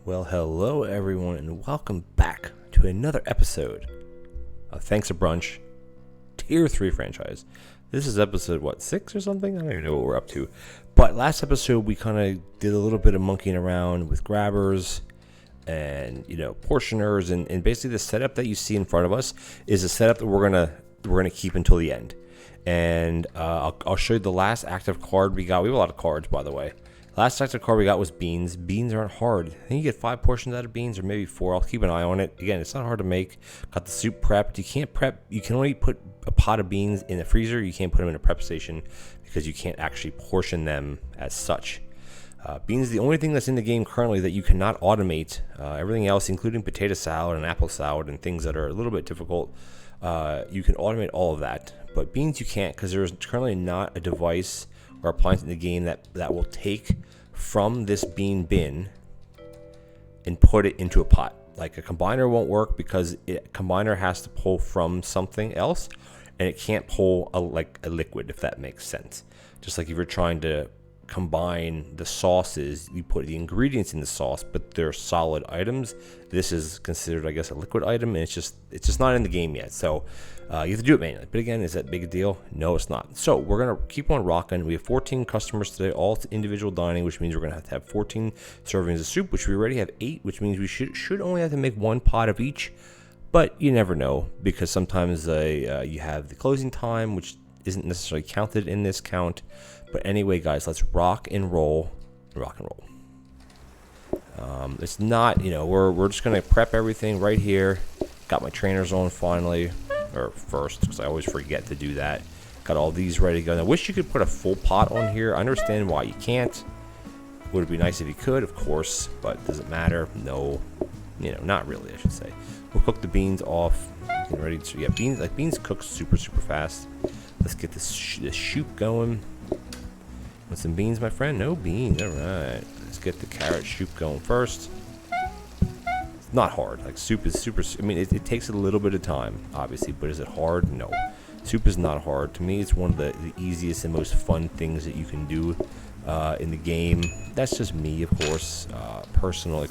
Well, hello everyone, and welcome back to another episode of Thanks to Brunch, Tier 3 franchise. This is episode, 6 or something? I don't even know what we're up to. But last episode, we kind of did a little bit of monkeying around with grabbers and, portioners, and basically the setup that you see in front of us is a setup that we're gonna keep until the end. And I'll show you the last active card we got. We have a lot of cards, by the way. Last active card we got was beans. Beans aren't hard. I think you get 5 portions out of beans, or maybe 4. I'll keep an eye on it. Again, it's not hard to make. Got the soup prepped. You can't prep. You can only put a pot of beans in the freezer. You can't put them in a prep station because you can't actually portion them as such. Beans is the only thing that's in the game currently that you cannot automate. Everything else, including potato salad and apple salad and things that are a little bit difficult, you can automate all of that. But beans you can't, because there's currently not a device or appliance in the game that will take from this bean bin and put it into a pot. Like a combiner won't work because a combiner has to pull from something else, and it can't pull a liquid, if that makes sense. Just like if you're trying to combine the sauces, you put the ingredients in the sauce, but they're solid items. This is considered, I guess, a liquid item, and it's just not in the game yet. So you have to do it manually. But again, is that big a deal? No, it's not. So we're gonna keep on rocking. We have 14 customers today, all individual dining, which means we're gonna have to have 14 servings of soup, which we already have 8, which means we should only have to make 1 pot of each. But you never know, because sometimes you have the closing time, which isn't necessarily counted in this count. But anyway, guys, let's rock and roll. It's not, we're just going to prep everything right here. Got my trainers on finally, or first, because I always forget to do that. Got all these ready to go. Now, I wish you could put a full pot on here. I understand why you can't. Would it be nice if you could? Of course, but does it matter? No. Not really, I should say. We'll cook the beans off. Getting ready to, yeah, beans cook super, super fast. Let's get this soup going. Want some beans, my friend? No beans. All right. Let's get the carrot soup going first. It's not hard. Like, soup is super. I mean, it takes a little bit of time, obviously, but is it hard? No. Soup is not hard. To me, it's one of the easiest and most fun things that you can do in the game. That's just me, of course. Personal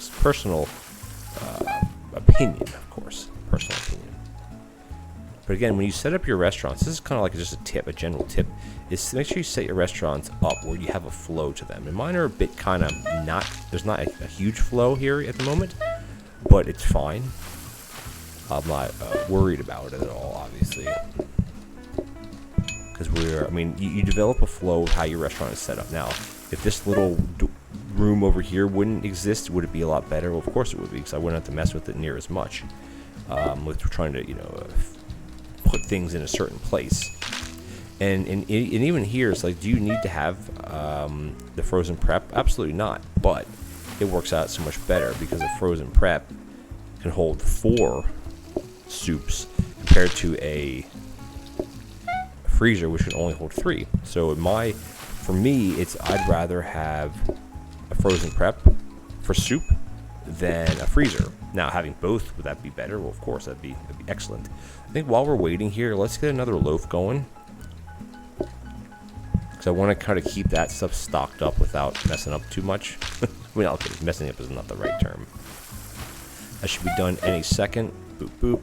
opinion, of course. Personal opinion. But again, when you set up your restaurants, this is kind of like just a general tip, is to make sure you set your restaurants up where you have a flow to them. And mine are a bit kind of there's not a huge flow here at the moment, but it's fine. I'm not worried about it at all, obviously. Because you develop a flow with how your restaurant is set up. Now, if this little room over here wouldn't exist, would it be a lot better? Well, of course it would be, because I wouldn't have to mess with it near as much. With trying to, put things in a certain place, and even here it's like, do you need to have the frozen prep? Absolutely not, but it works out so much better because a frozen prep can hold 4 soups compared to a freezer which can only hold 3. So for me, I'd rather have a frozen prep for soup than a freezer. Now, having both, would that be better? Well, of course, that'd be excellent. I think while we're waiting here, let's get another loaf going, because I want to kind of keep that stuff stocked up without messing up too much. Okay, messing up is not the right term. That should be done any second. Boop, boop.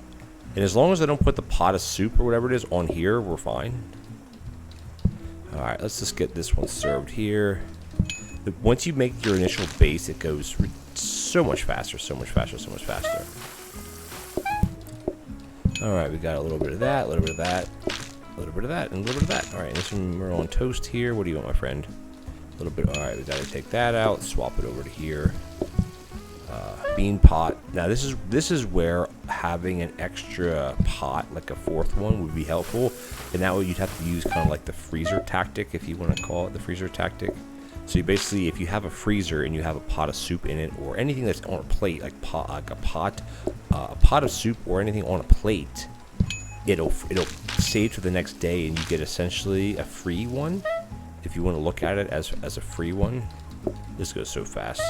And as long as I don't put the pot of soup or whatever it is on here, we're fine. All right, let's just get this one served here. Once you make your initial base, it goes so much faster. All right, we got a little bit of that, a little bit of that, a little bit of that, and a little bit of that. All right, this one we're on toast here. What do you want, my friend? A little bit. All right, we got to take that out, swap it over to here. Bean pot. Now, this is where having an extra pot, like a 4th one, would be helpful. And that way, you'd have to use kind of like the freezer tactic, if you want to call it the freezer tactic. So you basically, if you have a freezer and you have a pot of soup in it, or anything that's on a plate, like a pot of soup or anything on a plate, it'll save to the next day, and you get essentially a free one. If you want to look at it as a free one, this goes so fast.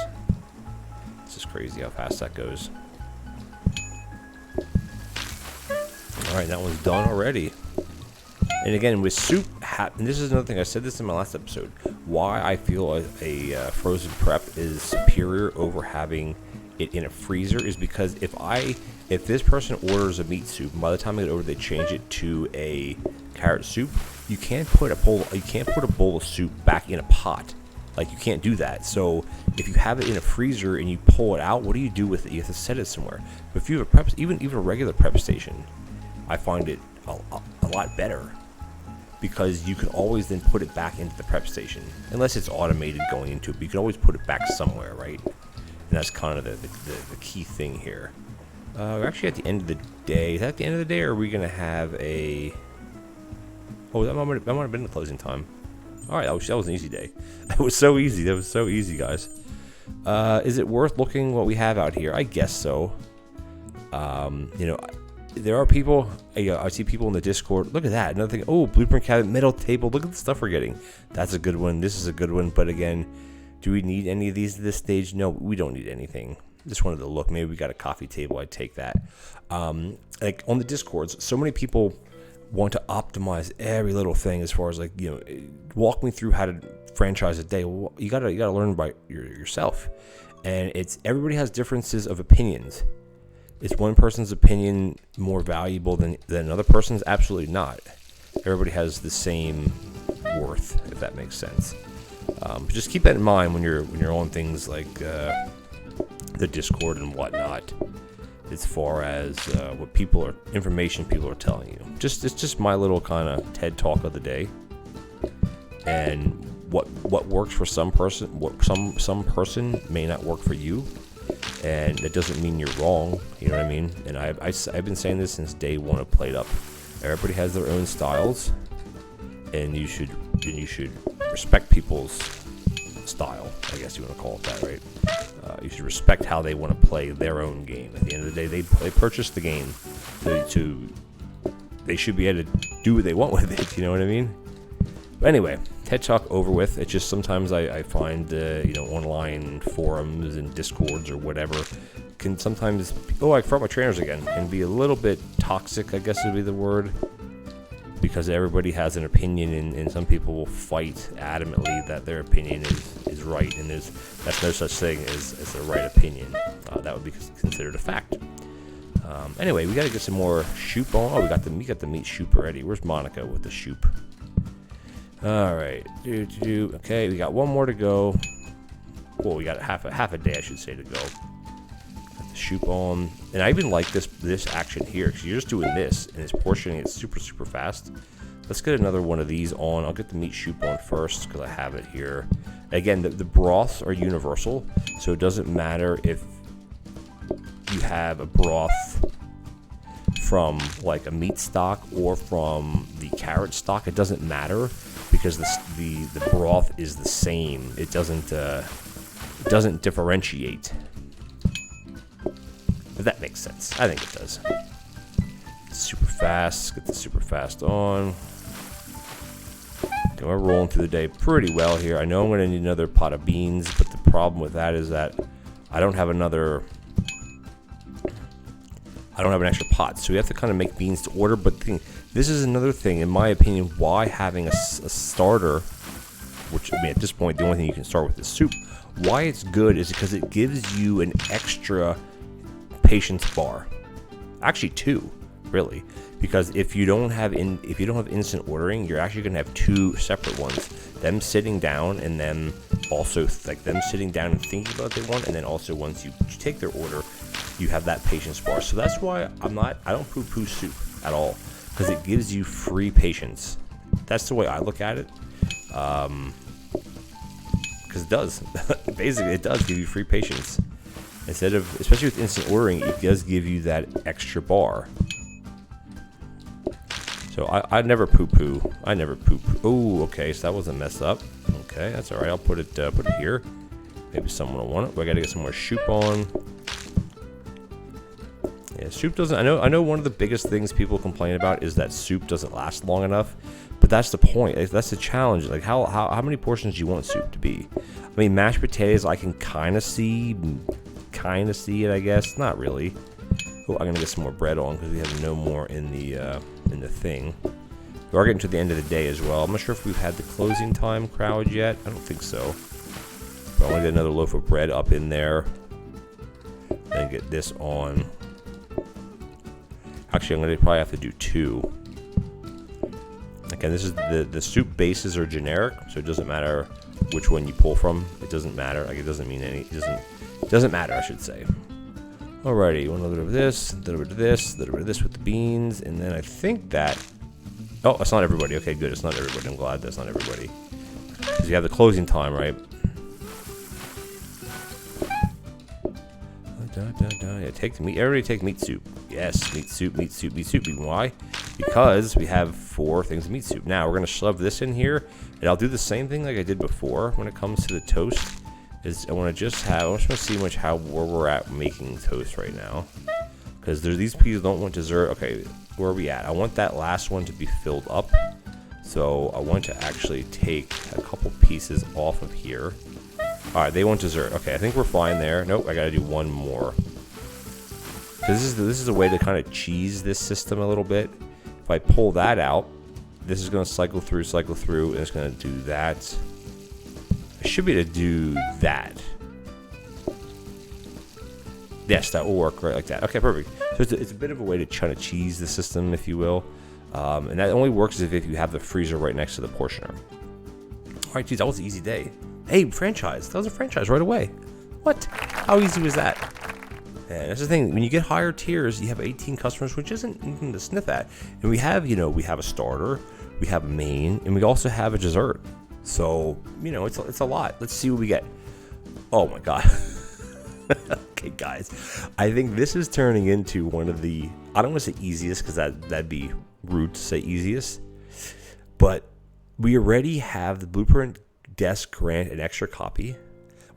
It's just crazy how fast that goes. All right, that one's done already. And again, with soup, and this is another thing, I said this in my last episode, why I feel a frozen prep is superior over having it in a freezer is because if this person orders a meat soup, and by the time they get over, they change it to a carrot soup, you can't put a bowl of soup back in a pot. Like, you can't do that. So if you have it in a freezer and you pull it out, what do you do with it? You have to set it somewhere. But if you have a prep, even a regular prep station, I find it a lot better, because you can always then put it back into the prep station, unless it's automated going into it. But you can always put it back somewhere, right? And that's kind of the key thing here. We're actually at the end of the day. Is that the end of the day, or are we gonna have a? Oh, that might have been the closing time. All right, that was an easy day. That was so easy. That was so easy, guys. Is it worth looking what we have out here? I guess so. You know, there are people. I see people in the Discord. Look at that. Another thing. Oh, blueprint cabinet, metal table. Look at the stuff we're getting. That's a good one. This is a good one. But again, do we need any of these at this stage? No, we don't need anything. Just wanted to look. Maybe we got a coffee table. I'd take that. Like on the Discords, so many people want to optimize every little thing as far as, like, you know, walk me through how to franchise a day. Well, you gotta learn by yourself, and everybody has differences of opinions. Is one person's opinion more valuable than another person's? Absolutely not. Everybody has the same worth, if that makes sense. But just keep that in mind when you're on things like the Discord and whatnot, as far as information people are telling you. It's just my little kind of TED talk of the day, and what works for some person, some person may not work for you, and it doesn't mean you're wrong. You know what I mean? And I've been saying this since day one of PlateUp. Everybody has their own styles, and you should respect people's style. I guess you want to call it that, right? You should respect how they want to play their own game. At the end of the day, they purchased the game, they should be able to do what they want with it. You know what I mean? But anyway, TED Talk over with. It's just sometimes I find online forums and Discords or whatever can sometimes I forgot my trainers again, can be a little bit toxic, I guess would be the word, because everybody has an opinion, and some people will fight adamantly that their opinion is right, and that's no such thing as the right opinion. That would be considered a fact. Anyway, we got to get some more shoop on. Oh, we got the meat shoop already. Where's Monica with the shoop? All right, okay, we got one more to go. Well, we got half a day, I should say, to go. Got the shoop on, and I even like this action here, because you're just doing this, and it's portioning it super fast. Let's get another one of these on. I'll get the meat shoop on first, because I have it here. Again, the broths are universal, so it doesn't matter if you have a broth from like a meat stock or from the carrot stock. It doesn't matter, because the broth is the same. It doesn't differentiate. If that makes sense. I think it does. Super fast. Get the super fast on. Okay, we're rolling through the day pretty well here. I know I'm going to need another pot of beans, but the problem with that is that I don't have an extra pot, so we have to kind of make beans to order. But this is another thing, in my opinion, why having a starter, which, I mean, at this point, the only thing you can start with is soup. Why it's good is because it gives you an extra patience bar. Actually, two, really, because if you don't have instant ordering, you're actually going to have two separate ones. Them sitting down, and then also like them sitting down and thinking about what they want, and then also once you take their order, you have that patience bar. So that's why I don't poo-poo soup at all, because it gives you free patience. That's the way I look at it. Because it does. Basically, it does give you free patience. Instead of, especially with instant ordering, it does give you that extra bar. So I never poo-poo. Oh, okay, so that wasn't messed up. Okay, that's all right. I'll put it here. Maybe someone will want it. But I gotta get some more soup on. Yeah, soup doesn't. I know. One of the biggest things people complain about is that soup doesn't last long enough. But that's the point. That's the challenge. Like, how many portions do you want soup to be? I mean, mashed potatoes, I can kind of see it, I guess. Not really. Oh, I'm gonna get some more bread on because we have no more in the thing. We are getting to the end of the day as well. I'm not sure if we've had the closing time crowd yet. I don't think so. But I want to get another loaf of bread up in there. then get this on. Actually, I'm going to probably have to do 2. Again, this is the soup bases are generic, so it doesn't matter which one you pull from. It doesn't matter. Like, it doesn't mean any. It doesn't matter, I should say. Alrighty, one little bit of this, a little bit of this, a little bit of this with the beans, and then I think that. Oh, it's not everybody. Okay, good. It's not everybody. I'm glad that's not everybody. Because you have the closing time, right? Yeah, take the meat. Everybody take meat soup. Yes, meat soup, meat soup, meat soup. Why? Because we have 4 things of meat soup. Now we're gonna shove this in here, and I'll do the same thing like I did before when it comes to the toast. Is I want to just see where we're at making toast right now, because these people don't want dessert. Okay, where are we at? I want that last one to be filled up, so I want to actually take a couple pieces off of here. All right, they want dessert. Okay, I think we're fine there. Nope, I gotta do one more. This is a way to kind of cheese this system a little bit. If I pull that out, this is gonna cycle through, and it's gonna do that. I should be able to do that. Yes, that will work right like that. Okay, perfect. So it's a bit of a way to try to cheese the system, if you will. And that only works if you have the freezer right next to the portioner. All right, geez, that was an easy day. Hey, franchise. That was a franchise right away. What? How easy was that? And that's the thing. When you get higher tiers, you have 18 customers, which isn't anything to sniff at. And we have a starter, we have a main, and we also have a dessert. So, it's a lot. Let's see what we get. Oh my god. Okay, guys. I think this is turning into one of the, I don't want to say easiest, because that'd be rude to say easiest. But we already have the Blueprint Desk grant an extra copy.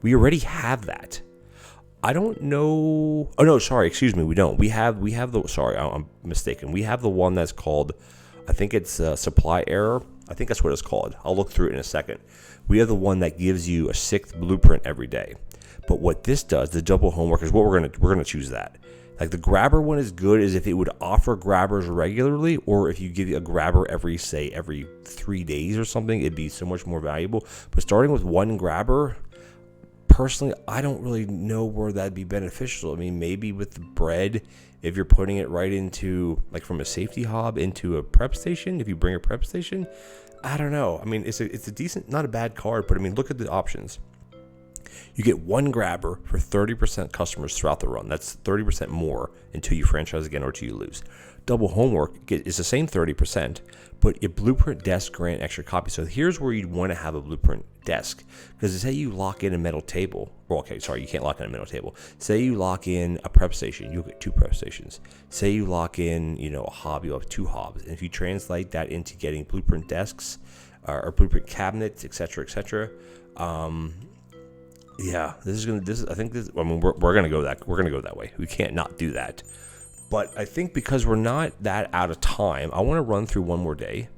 We already have that. I don't know. Oh no, sorry, excuse me. We don't. We have the. Sorry, I'm mistaken. We have the one that's called, I think it's supply error. I think that's what it's called. I'll look through it in a second. We have the one that gives you a 6th blueprint every day. But what this does, the double homework, is what we're gonna choose that. Like the grabber one is good as if it would offer grabbers regularly, or if you give a grabber every 3 days or something, it'd be so much more valuable. But starting with one grabber, personally, I don't really know where that'd be beneficial. I mean, maybe with the bread, if you're putting it right into, like from a safety hob into a prep station, if you bring a prep station, I don't know. I mean, it's a decent, not a bad card, but I mean, look at the options. You get one grabber for 30% customers throughout the run. That's 30% more until you franchise again or until you lose. Double homework is the same 30%, but your Blueprint Desk grant extra copy. So here's where you'd want to have a Blueprint Desk, because say you lock in a metal table. Well, okay, sorry, you can't lock in a metal table. Say you lock in a prep station, you'll get 2 prep stations. Say you lock in, a hob, you'll have 2 hobs. And if you translate that into getting Blueprint Desks or Blueprint cabinets, etc., etc. Yeah, we're gonna go that way. We can't not do that. But I think because we're not that out of time, I want to run through one more day.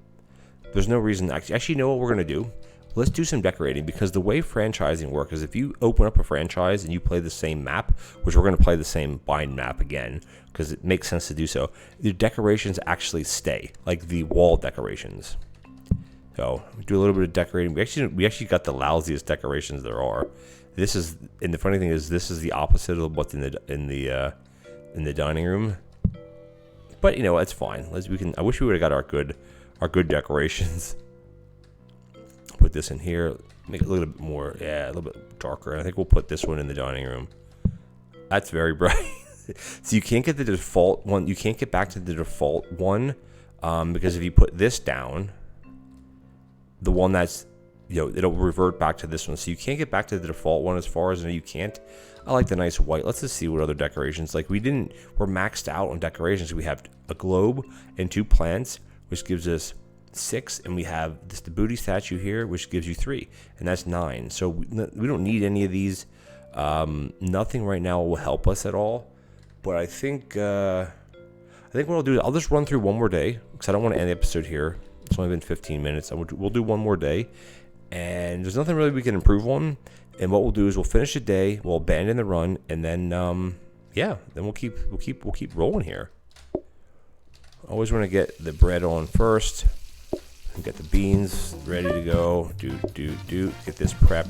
There's no reason. Actually, you know what we're gonna do? Let's do some decorating, because the way franchising works is if you open up a franchise and you play the same map, which we're gonna play the same bind map again, because it makes sense to do so. The decorations actually stay, like the wall decorations. So we do a little bit of decorating. We actually got the lousiest decorations there are. And the funny thing is, this is the opposite of what's in the dining room. But it's fine. I wish we would have got our good decorations. Put this in here, make it a little bit more, a little bit darker. And I think we'll put this one in the dining room. That's very bright. So you can't get the default one. You can't get back to the default one, because if you put this down, the one that's, it'll revert back to this one. So you can't get back to the default one, as far as you can't. I like the nice white. Let's just see what other decorations. We're maxed out on decorations. We have a globe and 2 plants, which gives us 6, and we have the Booty statue here, which gives you 3, and that's 9. So we don't need any of these. Nothing right now will help us at all. But I think what I'll do is I'll just run through one more day, because I don't want to end the episode here. It's only been 15 minutes. We'll do one more day, and there's nothing really we can improve on. And what we'll do is we'll finish the day, we'll abandon the run, and then then we'll keep rolling here. Always want to get the bread on first, and get the beans ready to go. Get this prep.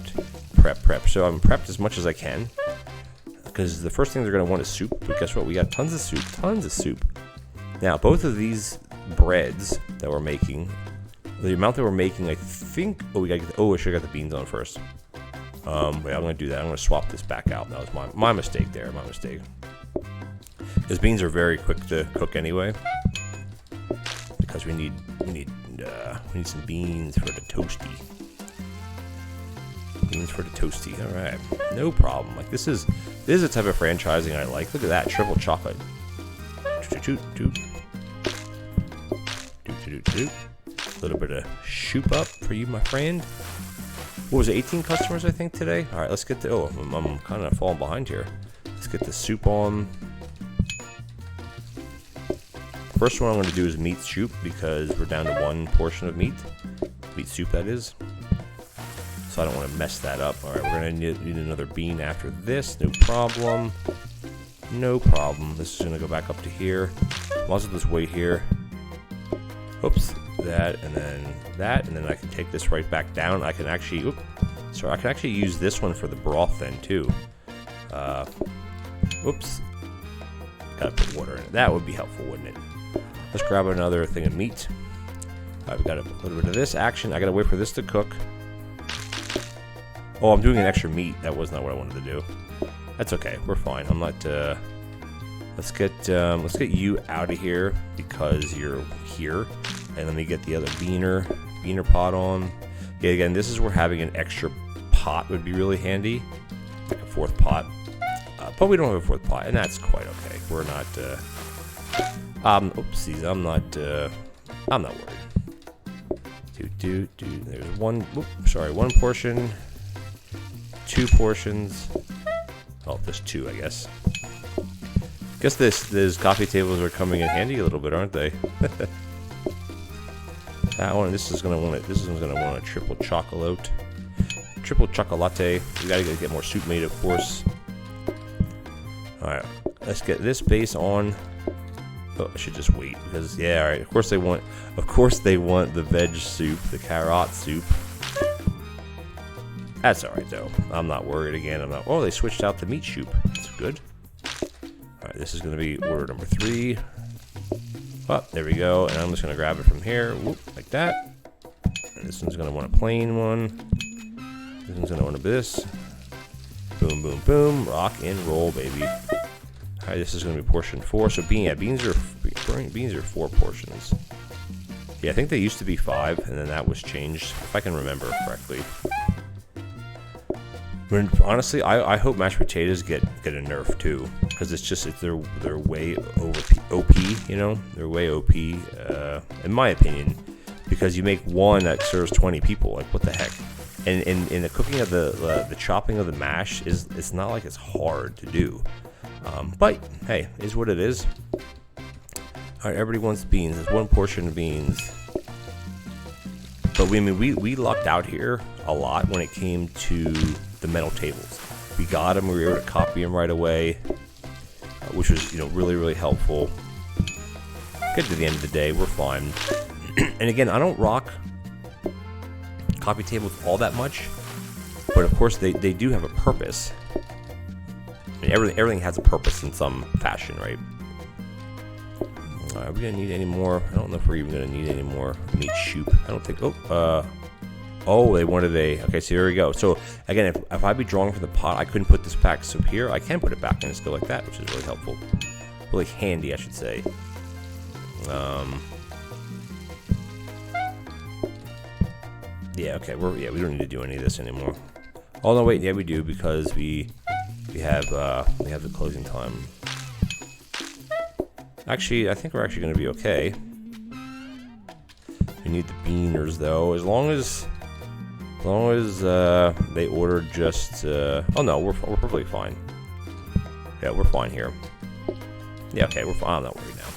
So I'm prepped as much as I can. because the first thing they're going to want is soup. But guess what? We got tons of soup, tons of soup. Now, both of these breads that we're making, the amount that we're making, I think. Oh, I should have got the beans on first. Wait, I'm going to do that. I'm going to swap this back out. That was my mistake there. My mistake. Because beans are very quick to cook anyway. Because we need some beans for the toasty. Beans for the toasty. All right, no problem. Like this is the type of franchising I like. Look at that, triple chocolate. A little bit of soup up for you, my friend. What was it, 18 customers I think today? All right, let's get to. Oh, I'm kind of falling behind here. Let's get the soup on. First one I'm going to do is meat soup because we're down to one portion of meat soup that is. So I don't want to mess that up. All right, we're going to need another bean after this. No problem. No problem. This is going to go back up to here. Muzzle this way here. Oops. That and then I can take this right back down. I can actually, I can actually use this one for the broth then too. Oops. Gotta put water in it. That would be helpful, wouldn't it? Let's grab another thing of meat. All right, we got a little bit of this action. I gotta wait for this to cook. Oh, I'm doing an extra meat. That was not what I wanted to do. That's okay. We're fine. I'm not. Let's get you out of here because you're here, and let me get the other beaner pot on. Yeah, again, this is where having an extra pot would be really handy, like a fourth pot. But we don't have a fourth pot, and that's quite okay. We're not. Oopsies. I'm not worried. There's one. One portion. 2 portions. Oh, there's 2, I guess. Guess these coffee tables are coming in handy a little bit, aren't they? That one. This is gonna want it. This one's gonna want a triple chocolate. Triple chocolate. We gotta get more soup made, of course. All right, let's get this base on. Oh, I should just wait because yeah. All right. Of course they want the veg soup, the carrot soup. That's all right though. I'm not worried again. Oh, they switched out the meat soup. That's good. All right, this is gonna be order number 3. Oh, there we go. And I'm just gonna grab it from here, whoop, like that. And this one's gonna want a plain one. This one's gonna want this. Boom, boom, boom. Rock and roll, baby. All right, this is gonna be portion 4. So beans are 4 portions. Yeah, I think they used to be 5, and then that was changed, if I can remember correctly. When, honestly, I hope mashed potatoes get a nerf too, because they're way over OP, you know, they're way OP, in my opinion, because you make one that serves 20 people, like what the heck, and in the cooking of the chopping of the mash it's not like it's hard to do, but hey, is what it is. All right, everybody wants beans. There's 1 portion of beans. But we lucked out here a lot when it came to the metal tables. We got them, we were able to copy them right away, which was really, really helpful. Get to the end of the day, we're fine. And again, I don't rock coffee tables all that much, but of course they do have a purpose. I mean, everything has a purpose in some fashion, right? Are we gonna need any more? I don't know if we're even gonna need any more meat soup. I don't think. Oh, they wanted a. Okay, so here we go. So again, if I be drawing from the pot, I couldn't put this pack soup here. I can put it back and it's still like that, which is really helpful, really handy, I should say. Yeah. Okay. We don't need to do any of this anymore. Oh no, wait. Yeah, we do because we have the closing time. Actually, I think we're actually going to be okay. We need the beaners though. As long as they ordered just. Oh no, we're perfectly fine. Yeah, we're fine here. Yeah, okay, we're fine. I'm not worried now.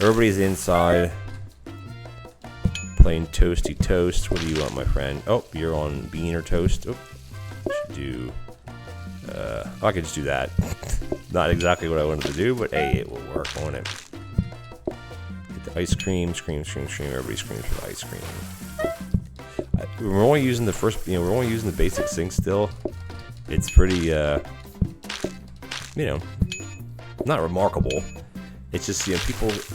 Everybody's inside. Plain toasty toast. What do you want, my friend? Oh, you're on beaner toast. Oh, should do. I could just do that. Not exactly what I wanted to do, but hey, it will work, won't it? Get the ice cream, scream. Everybody screams for the ice cream. We're only using the first, we're only using the basic sink still. It's pretty, you know, not remarkable. It's just, you know,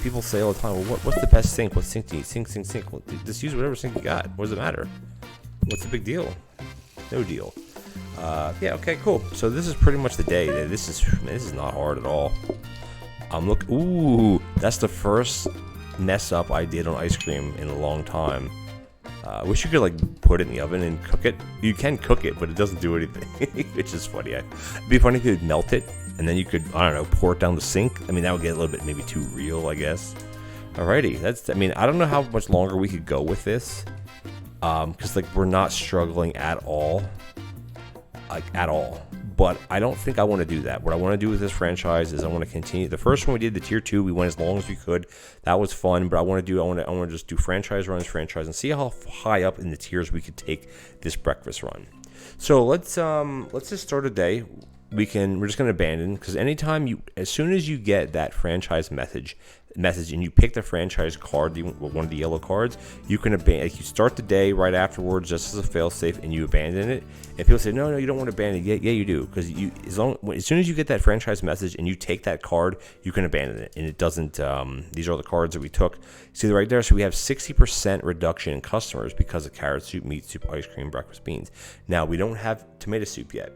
people say all the time, well, what's the best sink? What sink do you need? Sink. Well, just use whatever sink you got. What does it matter? What's the big deal? No deal. Yeah, okay, cool. So this is pretty much the day. This is not hard at all. Ooh, that's the first mess up I did on ice cream in a long time. Wish you could like put it in the oven and cook it. You can cook it, but it doesn't do anything, which is funny. It'd be funny if you could melt it and then you could, I don't know, pour it down the sink. I mean, that would get a little bit maybe too real, I guess. Alrighty, I mean, I don't know how much longer we could go with this, because like we're not struggling at all, But I don't think I want to do that. What I want to do with this franchise is I want to continue. The first one we did, the tier 2, we went as long as we could. That was fun, but I want to just do franchise, and see how high up in the tiers we could take this breakfast run. So let's just start a day. We're just going to abandon, because as soon as you get that franchise message and you pick the franchise card, one of the yellow cards, you can abandon. Like, you start the day right afterwards just as a fail-safe, and you abandon it. And people say, no, you don't want to abandon it. Yeah, you do, because as soon as you get that franchise message and you take that card, you can abandon it, and it doesn't. These are the cards that we took. See right there. So we have 60% reduction in customers because of carrot soup, meat soup, ice cream, breakfast beans. Now we don't have tomato soup yet.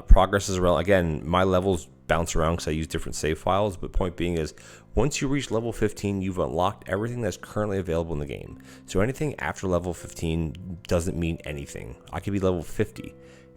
Progress is around. Again, my levels bounce around because I use different save files, but point being is, once you reach level 15, you've unlocked everything that's currently available in the game. So anything after level 15 doesn't mean anything. I could be level 50.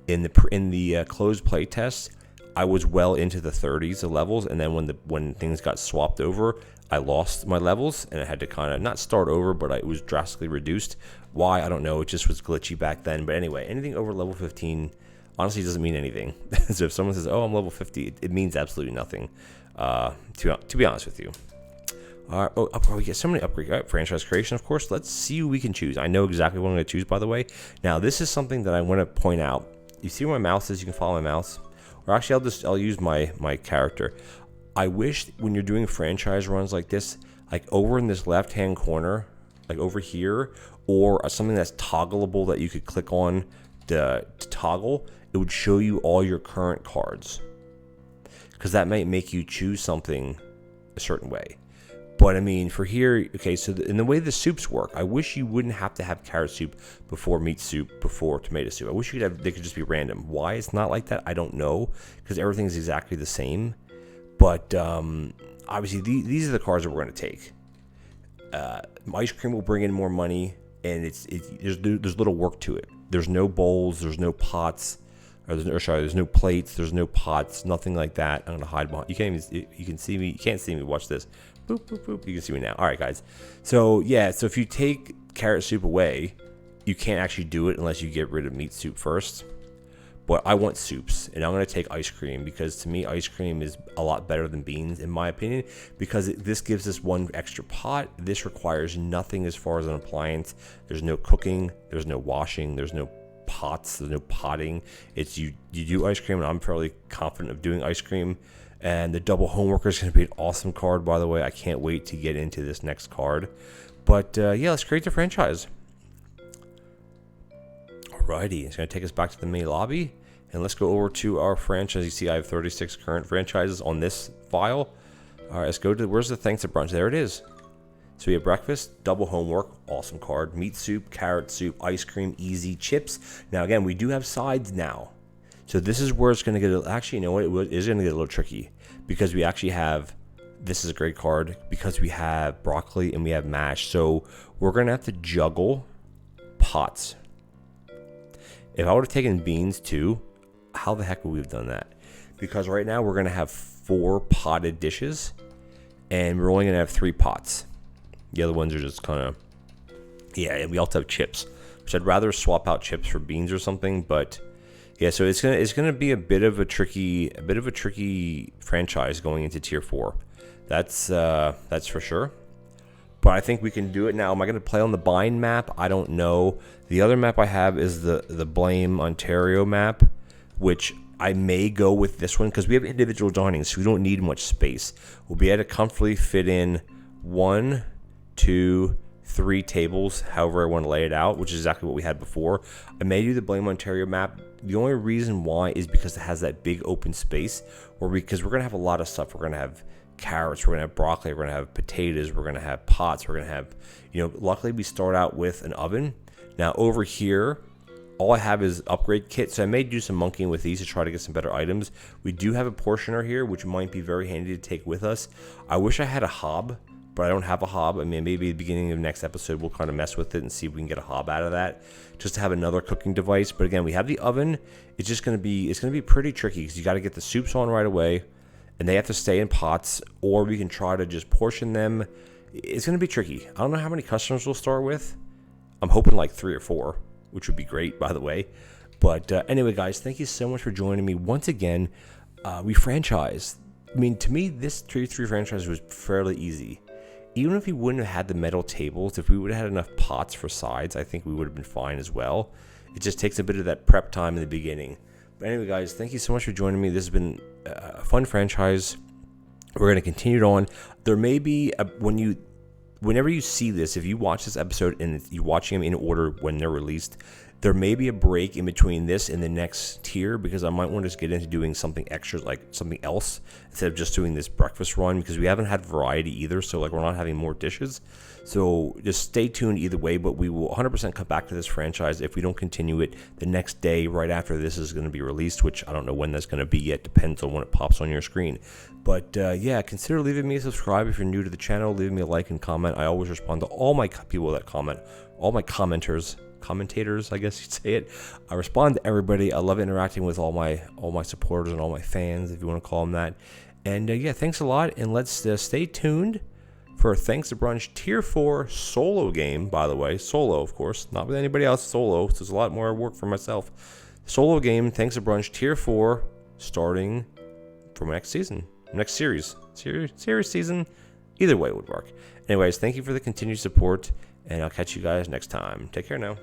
In the closed play test, I was well into the 30s of levels, and then when things got swapped over, I lost my levels, and I had to kind of not start over, but it was drastically reduced. Why? I don't know. It just was glitchy back then. But anyway, anything over level 15 honestly doesn't mean anything. So if someone says, oh, I'm level 50, it means absolutely nothing, to be honest with you. All right, we get so many upgrades. All right, franchise creation, of course. Let's see who we can choose. I know exactly what I'm going to choose, by the way. Now, this is something that I want to point out. You see where my mouse is? You can follow my mouse. Or actually, I'll use my character. I wish when you're doing franchise runs like this, like over in this left-hand corner, like over here, or something that's toggleable that you could click on to toggle, it would show you all your current cards, because that might make you choose something a certain way. But I mean, for here, okay, so in the way the soups work, I wish you wouldn't have to have carrot soup before meat soup, before tomato soup. I wish they could just be random. Why it's not like that, I don't know, because everything's exactly the same. But obviously, these are the cards that we're going to take. Ice cream will bring in more money, and there's little work to it. There's no bowls, there's no pots, there's no plates, there's no pots, nothing like that. I'm gonna hide behind. You can see me. You can't see me. Watch this. Boop boop boop. You can see me now. All right, guys. So yeah. So if you take carrot soup away, you can't actually do it unless you get rid of meat soup first. But I want soups, and I'm gonna take ice cream, because to me, ice cream is a lot better than beans, in my opinion, because this gives us one extra pot. This requires nothing as far as an appliance. There's no cooking, there's no washing, there's no pots, there's no potting. It's you do ice cream, and I'm fairly confident of doing ice cream. And the double homeworker is going to be an awesome card, by the way. I can't wait to get into this next card. But yeah, let's create the franchise. Alrighty, it's going to take us back to the main lobby, and let's go over to our franchise. You see, I have 36 current franchises on this file. All right, let's go to, where's the thanks at brunch? There it is. So we have breakfast, double homework, awesome card, meat soup, carrot soup, ice cream, easy, chips. Now again, we do have sides now. So this is where it's going to get, actually, you know what, it is going to get a little tricky, because we actually have, this is a great card, because we have broccoli and we have mash. So we're going to have to juggle pots. If I would have taken beans too, how the heck would we have done that? Because right now we're going to have 4 potted dishes, and we're only going to have 3 pots. The other ones are just kind of, yeah, and we also have chips, which I'd rather swap out chips for beans or something. But yeah, so it's gonna be a bit of a tricky franchise going into tier 4. That's for sure. But I think we can do it now. Am I going to play on the bind map? I don't know. The other map I have is the Blame Ontario map, which I may go with this one, because we have individual dining, so we don't need much space. We'll be able to comfortably fit in 1, 2, 3 tables, however I want to lay it out, which is exactly what we had before. I may do the Blame Ontario map The only reason why is because it has that big open space, or because we're going to have a lot of stuff. We're going to have carrots, we're going to have broccoli, we're going to have potatoes, we're going to have pots, we're going to have, luckily we start out with an oven. Now over here, all I have is upgrade kit, so I may do some monkeying with these to try to get some better items. We do have a portioner here, which might be very handy to take with us. I wish I had a hob, but I don't have a hob. I mean, maybe at the beginning of the next episode, we'll kind of mess with it and see if we can get a hob out of that, just to have another cooking device. But again, we have the oven. It's just going to be pretty tricky because you got to get the soups on right away, and they have to stay in pots, or we can try to just portion them. It's going to be tricky. I don't know how many customers we'll start with. I'm hoping like 3 or 4, which would be great, by the way. But anyway, guys, thank you so much for joining me once again. We franchised. I mean, to me, this Tier 3 franchise was fairly easy. Even if we wouldn't have had the metal tables, if we would have had enough pots for sides, I think we would have been fine as well. It just takes a bit of that prep time in the beginning. But anyway, guys, thank you so much for joining me. This has been a fun franchise. We're going to continue it on. There may be, whenever you see this, if you watch this episode and you're watching them in order when they're released, there may be a break in between this and the next tier, because I might want to just get into doing something extra, like something else, instead of just doing this breakfast run, because we haven't had variety either. So like, we're not having more dishes. So just stay tuned either way, but we will 100% come back to this franchise if we don't continue it the next day right after this is going to be released, which I don't know when that's going to be yet. Depends on when it pops on your screen. But yeah, consider leaving me a subscribe if you're new to the channel. Leaving me a like and comment. I always respond to all my people that comment, all my commentators, I guess you'd say it. I respond to everybody. I love interacting with all my supporters and all my fans, if you want to call them that. And yeah, thanks a lot, and let's stay tuned for Thanks to Brunch Tier 4 solo game, by the way. Solo, of course, not with anybody else, solo. So there's a lot more work for myself. Solo game, Thanks to Brunch Tier 4, starting from next season. Next series season. Either way would work. Anyways, thank you for the continued support, and I'll catch you guys next time. Take care now.